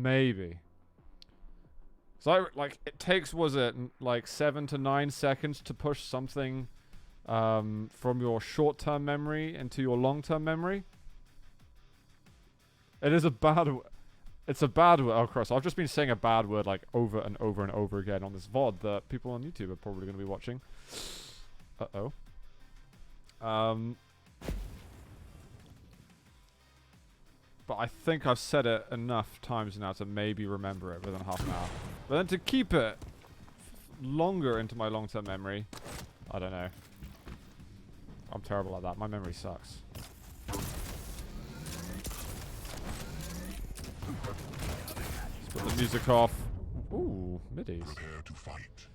Maybe. So, like, it takes, was it, like 7 to 9 seconds to push something from your short-term memory into your long-term memory? It is a bad... It's a bad word. Oh, Christ. I've just been saying a bad word, like, over and over and over again on this VOD that people on YouTube are probably going to be watching. Uh-oh. But I think I've said it enough times now to maybe remember it within half an hour. But then to keep it longer into my long-term memory, I don't know. I'm terrible at that. My memory sucks. Let's put the music off. Ooh, middies. Prepare to fight.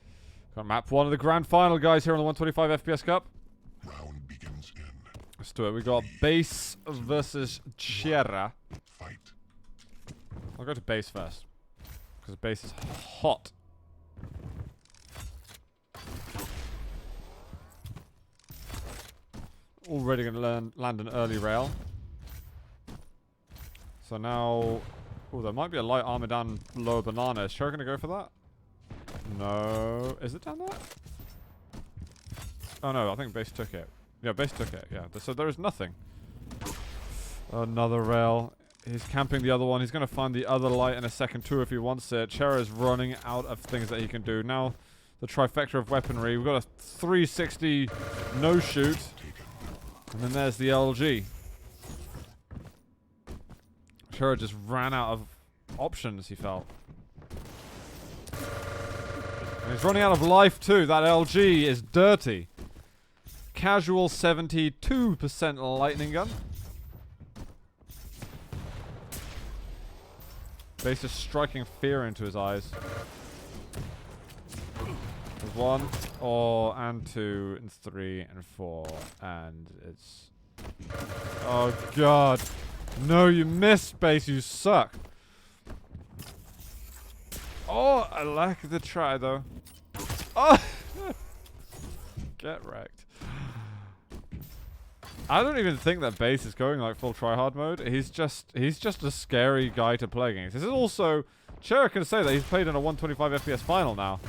Got map 1 of the grand final, guys, here on the 125 FPS Cup. Round begins in. Let's do it. We got base versus c58. Fight. I'll go to base first. Because base is hot. Already going to land an early rail. So now... Oh, there might be a light armor down lower banana. Is Cher going to go for that? No. Is it down there? Oh no, I think base took it. Yeah, base took it. Yeah, so there is nothing. Another rail. He's camping the other one. He's going to find the other light in a second too if he wants it. Cher is running out of things that he can do. Now, the trifecta of weaponry. We've got a 360 no-shoot. And then there's the LG. Cher just ran out of options, he felt. And he's running out of life too. That LG is dirty. Casual 72% lightning gun. Base is striking fear into his eyes. There's 1, and 2, and 3, and 4, and it's... Oh god. No, you missed, Base, you suck. Oh, I like the try though. Oh! Get wrecked. I don't even think that Base is going like full tryhard mode. He's just a scary guy to play against. This is also... Cher can say that he's played in a 125 FPS final now.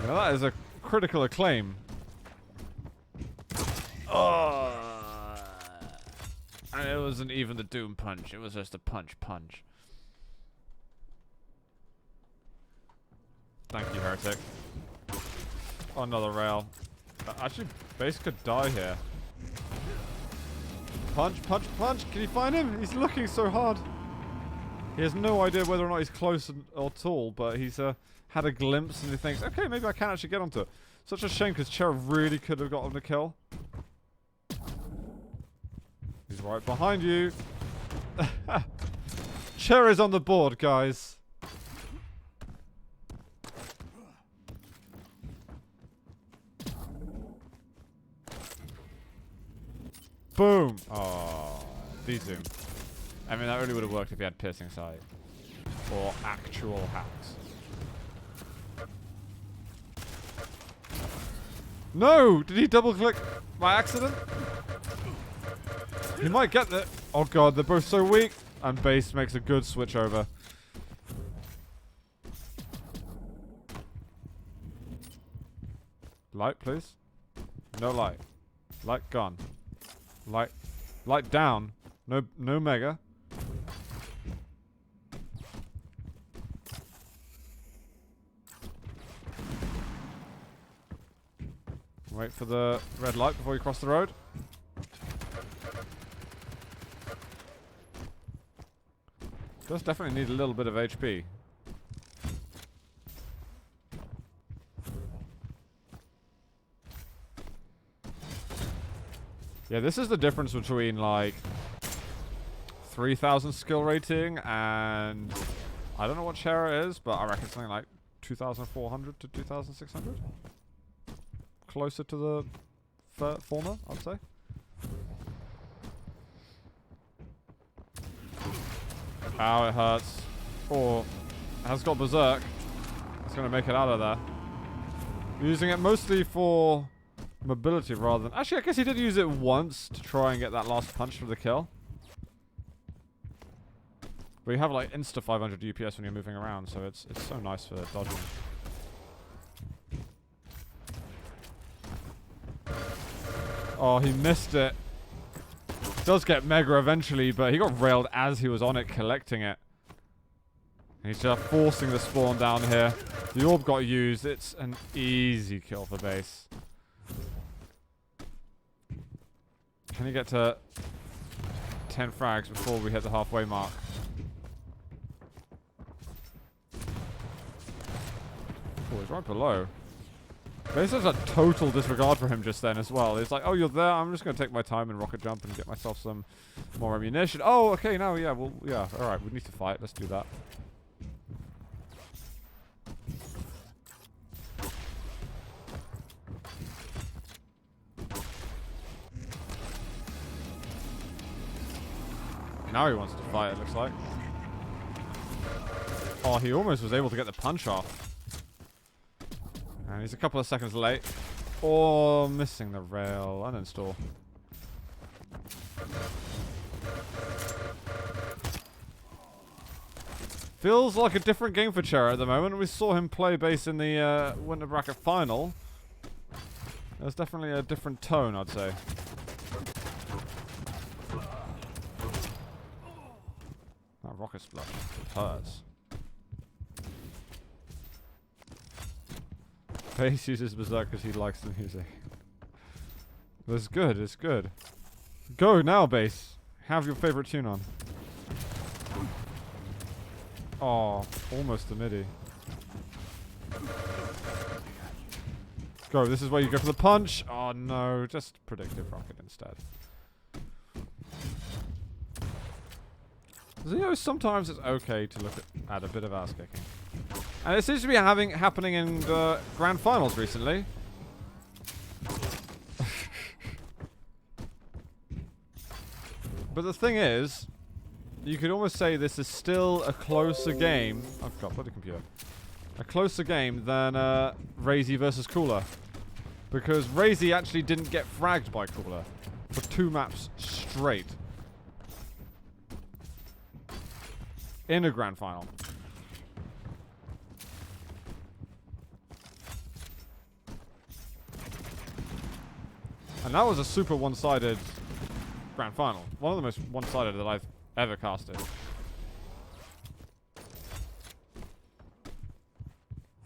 You know, that is a critical acclaim. Oh! And it wasn't even the Doom punch. It was just a punch. Thank you, Heretic. Oh, another rail. Actually, Base could die here. Punch. Can you find him? He's looking so hard. He has no idea whether or not he's close or tall, but he's had a glimpse and he thinks, okay, maybe I can actually get onto it. Such a shame because Cher really could have gotten the kill. He's right behind you. Cher is on the board, guys. Boom! Oh, D-zoom. I mean, that really would have worked if he had piercing sight. Or actual hacks. No! Did he double click by accident? He might get there. Oh god, they're both so weak. And Base makes a good switch over. Light, please. No light. Light gone. Light down. No mega. Wait for the red light before you cross the road. Does definitely need a little bit of HP. Yeah, this is the difference between like 3,000 skill rating and I don't know what Cher is, but I reckon something like 2,400 to 2,600. Closer to the former, I'd say. Ow, it hurts. Oh, it has got Berserk. It's going to make it out of there. Using it mostly for mobility rather than... Actually, I guess he did use it once to try and get that last punch for the kill. But you have like insta 500 UPS when you're moving around, so it's so nice for dodging. Oh, he missed it. Does get Mega eventually, but he got railed as he was on it, collecting it. He's just forcing the spawn down here. The orb got used. It's an easy kill for base. Can he get to 10 frags before we hit the halfway mark? Oh, he's right below. Base has a total disregard for him just then as well. It's like, oh, you're there. I'm just going to take my time and rocket jump and get myself some more ammunition. Oh, okay, now, yeah, well, yeah. All right, we need to fight. Let's do that. Now he wants to fight, it looks like. Oh, he almost was able to get the punch off. And he's a couple of seconds late. Oh, missing the rail. Uninstall. Feels like a different game for Cherry at the moment. We saw him play base in the winter bracket final. There's definitely a different tone, I'd say. That rocket splash hurts. Base uses Berserk because he likes the music. It's good, it's good. Go now, Base. Have your favorite tune on. Oh, almost the midi. Go, this is where you go for the punch. Oh no, just predictive rocket instead. So, you know, sometimes it's okay to look at a bit of ass kicking. And it seems to be happening in the grand finals recently. But the thing is, you could almost say this is still a closer game. Oh god, bloody computer. A closer game than Razy versus Cooler. Because Razy actually didn't get fragged by Cooler for 2 maps straight. In a grand final. And that was a super one-sided grand final. One of the most one-sided that I've ever casted.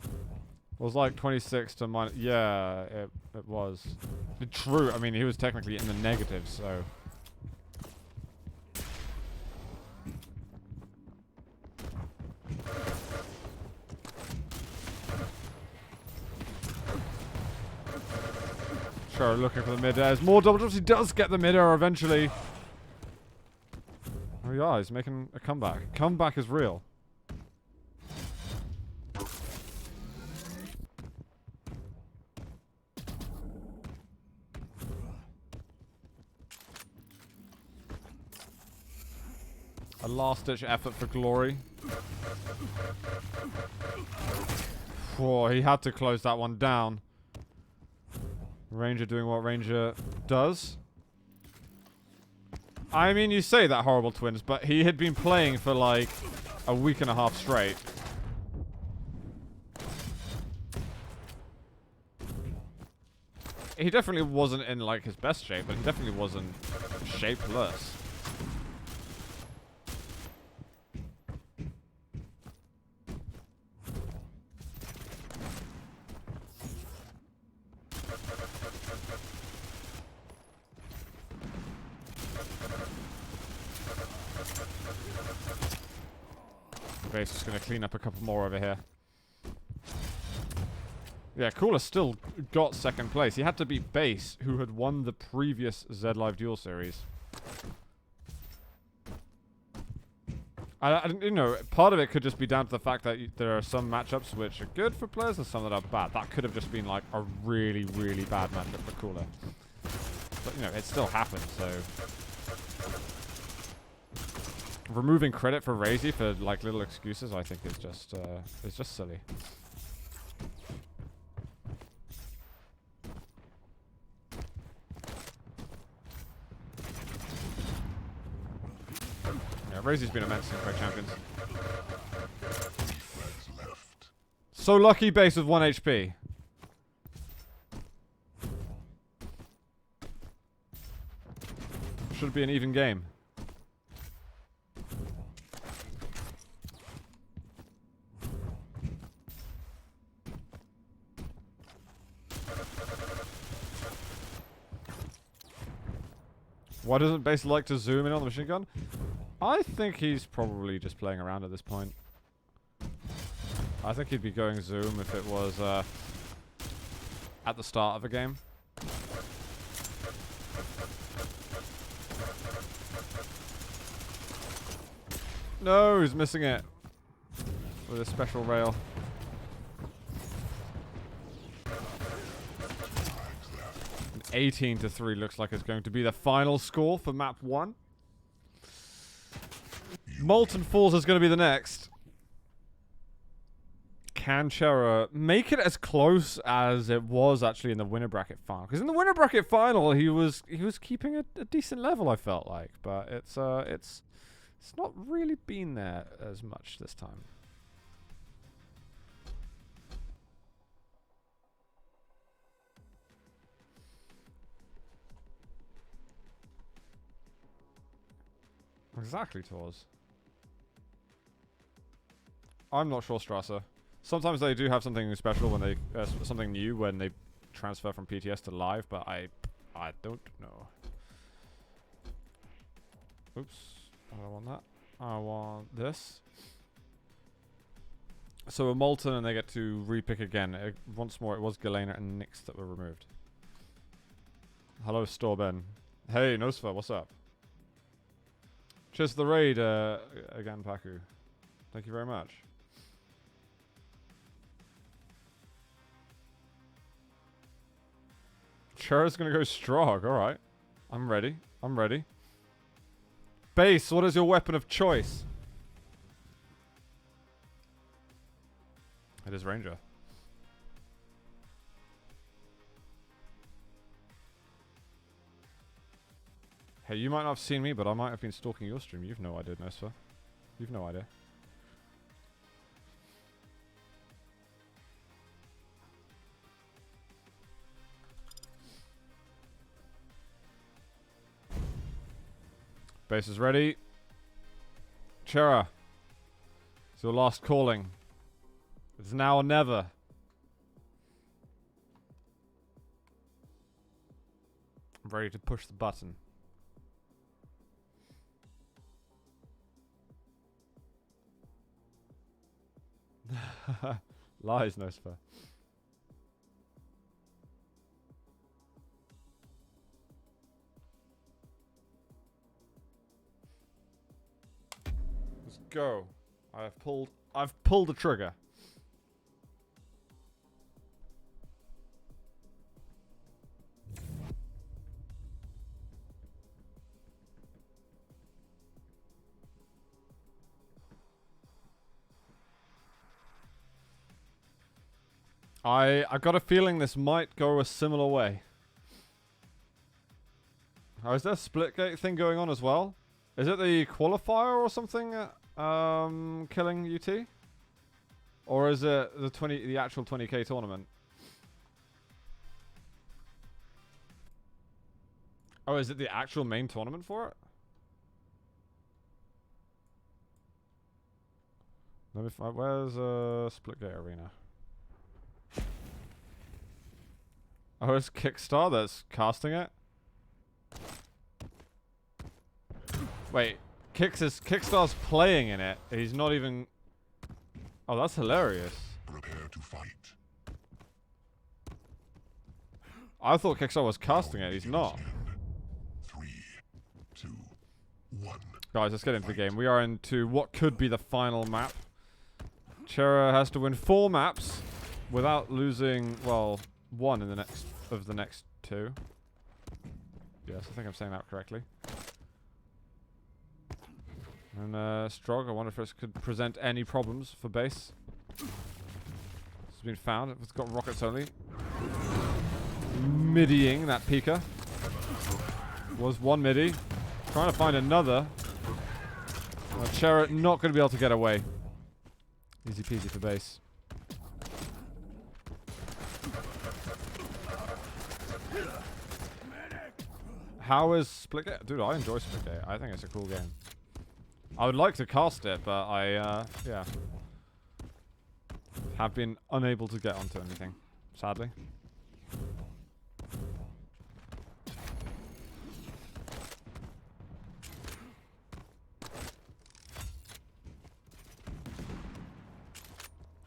It was like 26 to minus... Yeah, it was. True, I mean, he was technically in the negative, so... Sure, looking for the mid-airs. More double jumps. He does get the mid-air eventually. Oh yeah, he's making a comeback. Comeback is real. A last-ditch effort for glory. Whoa, he had to close that one down. Ranger doing what Ranger does. I mean, you say that, Horrible Twins, but he had been playing for like a week and a half straight. He definitely wasn't in like his best shape, but he definitely wasn't shapeless. Base is going to clean up a couple more over here. Yeah, Cooler still got second place. He had to beat Base, who had won the previous Z Live Duel series. You know, part of it could just be down to the fact that there are some matchups which are good for players and some that are bad. That could have just been like a really, really bad matchup for Cooler. But, you know, it still happened, so... Removing credit for Razy for like little excuses, I think is just silly. Yeah, Raisy's been immense in Quake Champions. 3 frags left. So lucky base with 1 HP. Should be an even game. Why doesn't Base like to zoom in on the machine gun? I think he's probably just playing around at this point. I think he'd be going zoom if it was at the start of a game. No, he's missing it with a special rail. 18-3 looks like it's going to be the final score for map 1. Molten Falls is going to be the next. Can Chera make it as close as it was actually in the winner bracket final? Because in the winner bracket final, he was keeping a decent level, I felt like, but it's not really been there as much this time. Exactly, Tors. I'm not sure, Strasser. Sometimes they do have something special when they something new when they transfer from PTS to live, but I don't know. Oops, I don't want that. I want this. So a Molten, and they get to repick again. Once more, it was Galena and Nyx that were removed. Hello, Storben. Hey, Nosfer, what's up? Cheers to the raid, again, Paku. Thank you very much. Chera's gonna go Strog, alright. I'm ready. I'm ready. Base, what is your weapon of choice? It is Ranger. Hey, you might not have seen me, but I might have been stalking your stream. You've no idea, Nosfer. You've no idea. Base is ready. Chera. It's your last calling. It's now or never. I'm ready to push the button. Lies, Nosfer. Let's go. I've pulled the trigger. I got a feeling this might go a similar way. Oh, is there a Splitgate thing going on as well? Is it the qualifier or something killing UT? Or is it the actual 20k tournament? Oh, is it the actual main tournament for it? Let me find, where's Splitgate Arena? Oh, it's Kickstar that's casting it? Wait, Kickstar's playing in it. He's not even... Oh, that's hilarious. Prepare to fight. I thought Kickstar was casting it. He's not. 3, 2, 1. Guys, let's get into the game. We are into what could be the final map. Chera has to win 4 maps without losing, well, 1 in the next of the next 2. Yes, I think I'm saying that correctly. And Strog, I wonder if this could present any problems for base. It's been found. It's got rockets only. Middying that Pika. Was one midi. Trying to find another. Chera not going to be able to get away. Easy peasy for base. How is Splitgate? Dude, I enjoy Splitgate. I think it's a cool game. I would like to cast it, but yeah. Have been unable to get onto anything, sadly.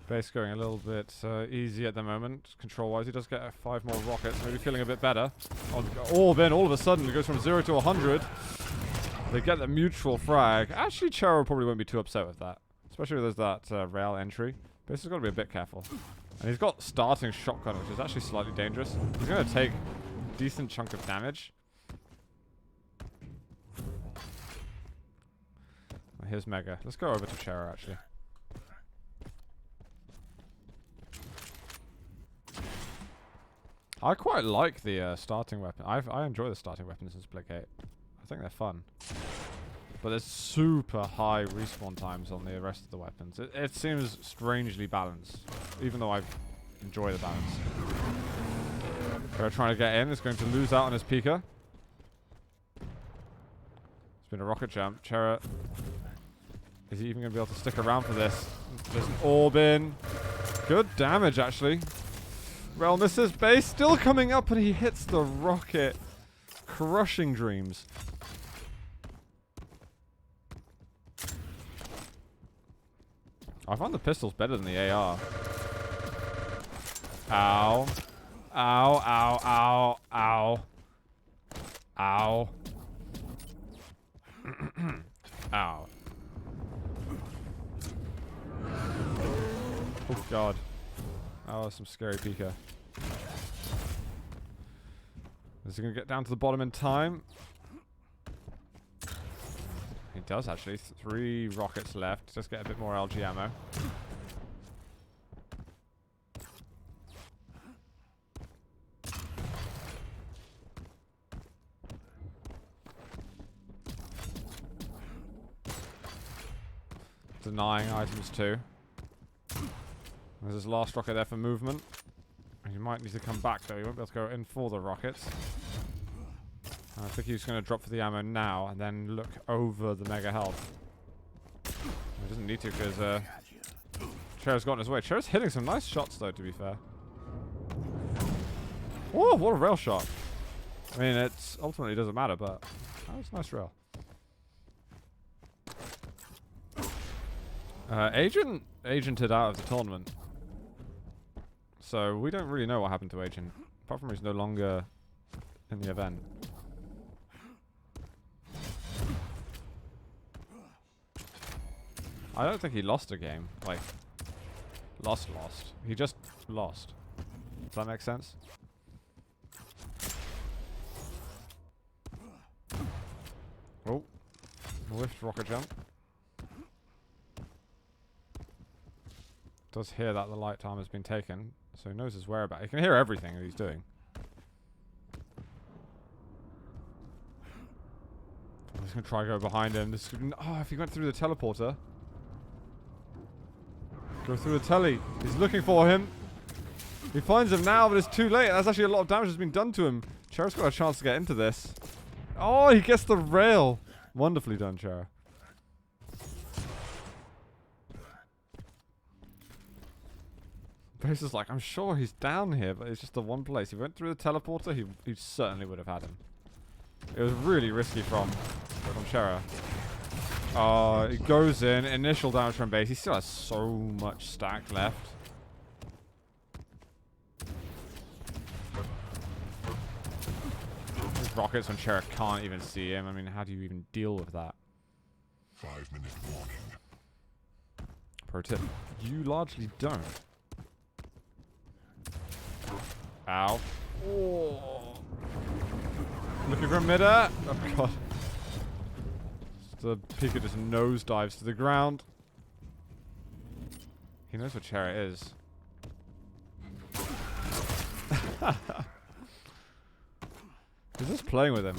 Base going a little bit easy at the moment, control-wise. He does get 5 more rockets, maybe feeling a bit better. Oh, then all of a sudden it goes from 0 to 100. They get the mutual frag. Actually, Chero probably won't be too upset with that. Especially if there's that rail entry. Base has got to be a bit careful. And he's got starting shotgun, which is actually slightly dangerous. He's going to take a decent chunk of damage. Here's Mega. Let's go over to Chero, actually. I quite like the starting weapon. I enjoy the starting weapons in Splitgate. I think they're fun. But there's super high respawn times on the rest of the weapons. It seems strangely balanced, even though I enjoy the balance. Chera trying to get in. Is going to lose out on his Pika. It's been a rocket jump. Chera, is he even going to be able to stick around for this? There's an orb in. Good damage, actually. Rel misses. Base still coming up, and he hits the rocket. Crushing dreams. I find the pistols better than the AR. Ow. Ow, ow, ow, ow. Ow. Ow. Oh, God. Oh, some scary Pika. Is he going to get down to the bottom in time? He does, actually. 3 rockets left. Just get a bit more LG ammo. Denying items too. There's his last rocket there for movement. He might need to come back though. He won't be able to go in for the rockets. I think he's going to drop for the ammo now and then look over the mega health. He doesn't need to because Chera's got in his way. Chera's hitting some nice shots though, to be fair. Oh, what a rail shot. I mean, it's ultimately doesn't matter, but that was a nice rail. Agent agented out of the tournament. So we don't really know what happened to Agent. Apart from he's no longer in the event. I don't think he lost a game. Like, lost. He just lost. Does that make sense? Oh. Whiffed rocket jump. Does hear that the light time has been taken, so he knows his whereabouts. He can hear everything that he's doing. I'm just going to try to go behind him. This could, oh, if he went through the teleporter. Go through the telly. He's looking for him. He finds him now, but it's too late. That's actually a lot of damage that's been done to him. Chera's got a chance to get into this. Oh, he gets the rail. Wonderfully done, Chera. Base is like, I'm sure he's down here, but it's just the one place. If he went through the teleporter, he certainly would have had him. It was really risky from Chera. He goes in. Initial damage from base. He still has so much stack left. These rockets when Chera can't even see him. I mean, how do you even deal with that? 5-minute warning. Pro tip. You largely don't. Ow. Oh. Looking for mid-air. Oh, God. The Pika just nosedives to the ground. He knows what Chera is. He's just playing with him.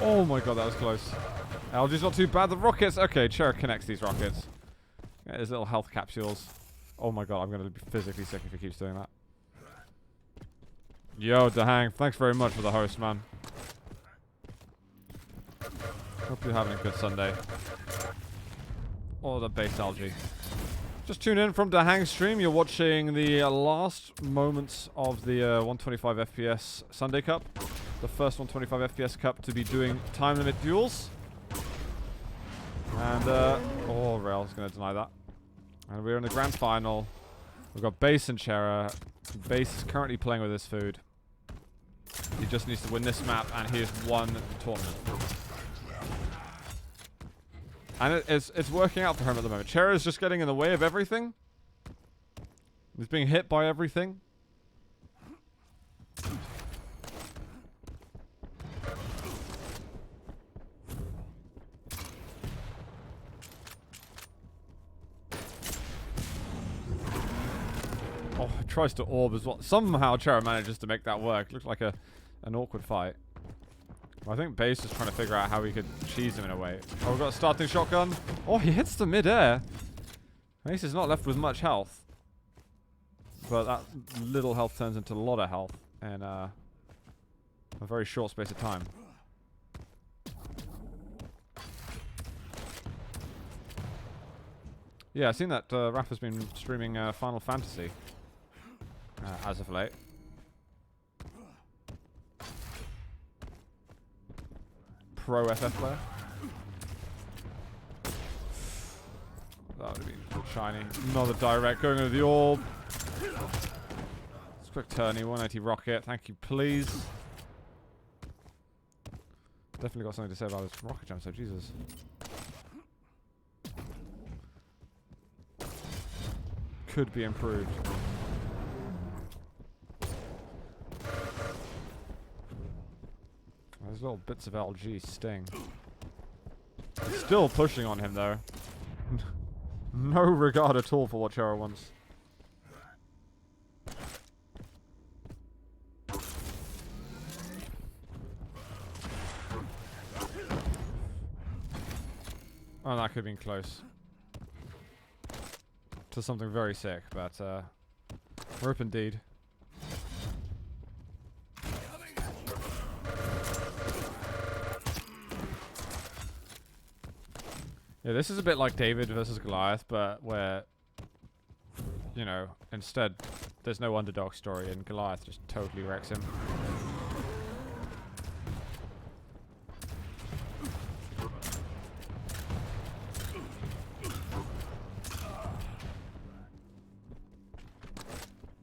Oh my god, that was close. LG's not too bad. The rockets. Okay, Cherry connects these rockets. Yeah, his little health capsules. Oh my god, I'm going to be physically sick if he keeps doing that. Yo, Dahang, thanks very much for the host, man. Hope you're having a good Sunday. Oh, the base algae. Just tune in from Dahang's stream. You're watching the last moments of the 125 FPS Sunday Cup. The first 125 FPS Cup to be doing time limit duels. And, oh, Rail's going to deny that. And we're in the grand final. We've got Base and Chera. Base is currently playing with his food. He just needs to win this map, and he has won the tournament. And it's working out for him at the moment. Chera is just getting in the way of everything. He's being hit by everything. Oh, it tries to orb as well. Somehow Chera manages to make that work. Looks like an awkward fight. Well, I think Base is trying to figure out how he could cheese him in a way. Oh, we've got a starting shotgun. Oh, he hits the mid-air. Base is not left with much health. But that little health turns into a lot of health in a very short space of time. Yeah, I've seen that Rafa's been streaming Final Fantasy as of late. Pro FF player. That would have been shiny. Another direct going over the orb. It's quick turny, 180 rocket. Thank you, please. Definitely got something to say about this rocket jump, so Jesus. Could be improved. Those little bits of LG sting. Still pushing on him though. No regard at all for what Chera wants. Oh, that could have been close to something very sick, but rip indeed. Yeah, this is a bit like David versus Goliath, but where, you know, instead there's no underdog story and Goliath just totally wrecks him.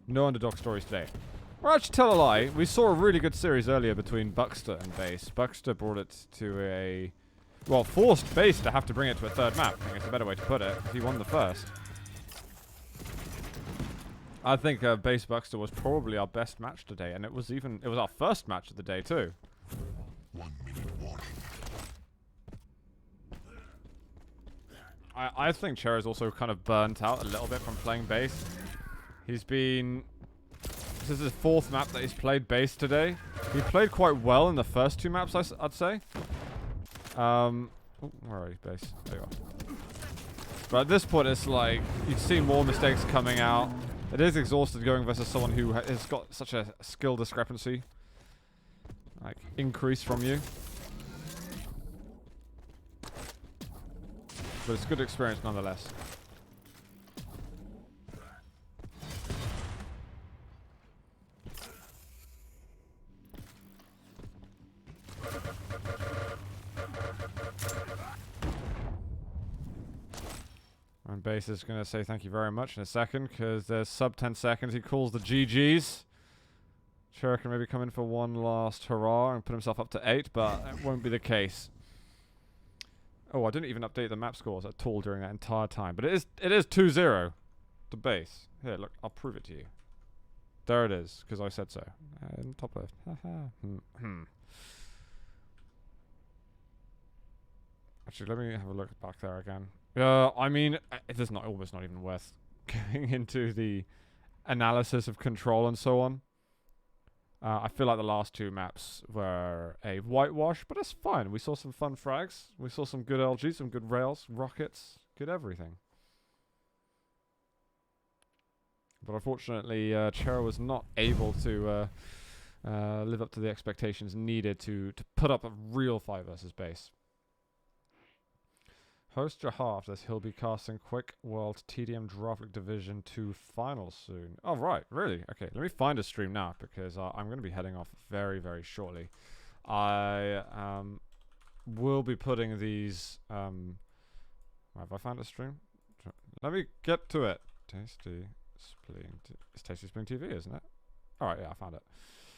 No underdog stories today. Or actually, tell a lie. We saw a really good series earlier between Buckster and Base. Buckster brought it to a... Well, forced Base to have to bring it to a third map. I think it's a better way to put it. He won the first. I think Base Buckster was probably our best match today. And it was our first match of the day too. 1 minute warning. I think Chera's also kind of burnt out a little bit from playing Base. He's been... This is his fourth map that he's played Base today. He played quite well in the first two maps, I'd say. Oh, where are you, Base? There you are. But at this point, it's like, you'd see more mistakes coming out. It is exhausted going versus someone who has got such a skill discrepancy. Like, increase from you. But it's good experience nonetheless. And Base is going to say thank you very much in a second, because there's sub 10 seconds. He calls the GGs. Chera can maybe come in for one last hurrah and put himself up to 8, but it won't be the case. Oh, I didn't even update the map scores at all during that entire time. But it is 2-0 to Base. Here, look, I'll prove it to you. There it is, because I said so. In top left. Actually, let me have a look back there again. I mean, it is almost not even worth going into the analysis of control and so on. I feel like the last two maps were a whitewash, but that's fine. We saw some fun frags. We saw some good LG, some good rails, rockets, good everything. But unfortunately, Chera was not able to live up to the expectations needed to put up a real 5 versus base. Host Jahaf says he'll be casting Quake World TDM Draft League Division 2 finals soon. Oh, right, really? Okay, let me find a stream now because I'm going to be heading off very, very shortly. I will be putting these... have I found a stream? Let me get to it. Tasty Spleen... It's Tasty Spleen TV, isn't it? Alright, yeah, I found it.